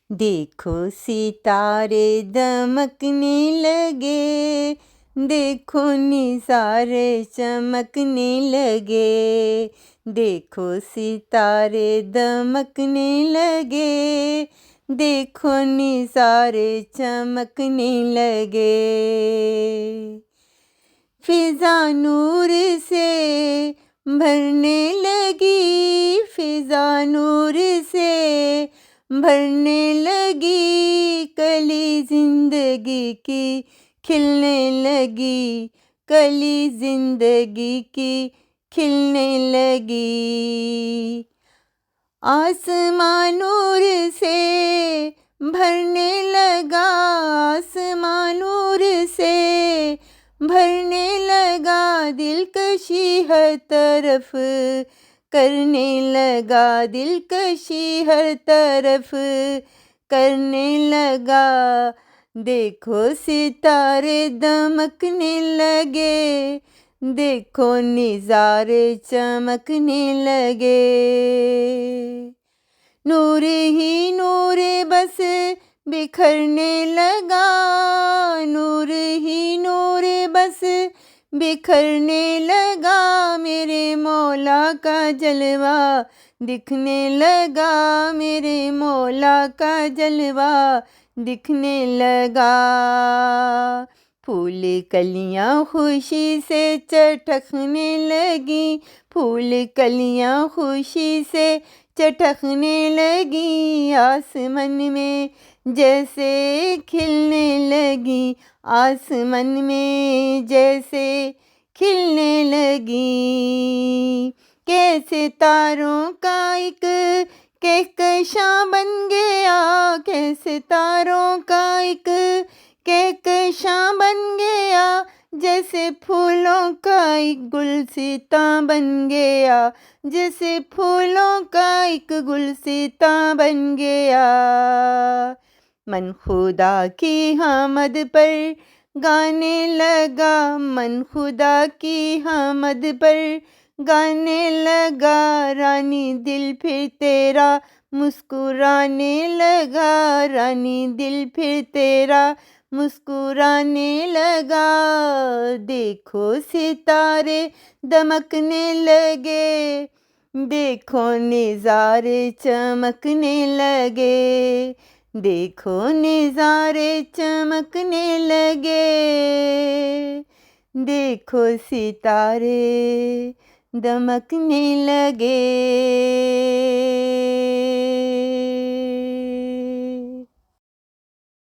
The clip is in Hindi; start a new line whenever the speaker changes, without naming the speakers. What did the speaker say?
देखो सितारे दमकने लगे, देखो निज़ारे चमकने लगे। देखो सितारे दमकने लगे, देखो निज़ारे चमकने लगे। फिजा नूर से भरने लगी, फिजा नूर से भरने लगी। कली जिंदगी की खिलने लगी, कली जिंदगी की खिलने लगी। आसमां नूर से भरने लगा, आसमां नूर से भरने लगा। दिलकशी हर तरफ करने लगा, दिलकशी हर तरफ करने लगा। देखो सितारे दमकने लगे, देखो निज़ारे चमकने लगे। नूर ही नूर बस बिखरने लगा, नूर ही नूर बस बिखरने लगा। मेरे मौला का जलवा दिखने लगा, मेरे मौला का जलवा दिखने लगा। फूल कलियां खुशी से चटकने लगी, फूल कलियां खुशी से चटकने लगी। आसमान में जैसे खिलने लगी, आसमान में जैसे खिलने लगी। कैसे तारों का एक कहकशां बन गया, कैसे तारों का एक कहकशां बन गया। जैसे फूलों का एक गुलसिता बन गया, जैसे फूलों का एक गुलसिता बन गया। मन खुदा की हमद पर गाने लगा, मन खुदा की हमद पर गाने लगा। रानी दिल फिर तेरा मुस्कुराने लगा, रानी दिल फिर तेरा मुस्कुराने लगा। देखो सितारे दमकने लगे, देखो निज़ारे चमकने लगे, देखो निज़ारे चमकने लगे। देखो सितारे दमकने लगे।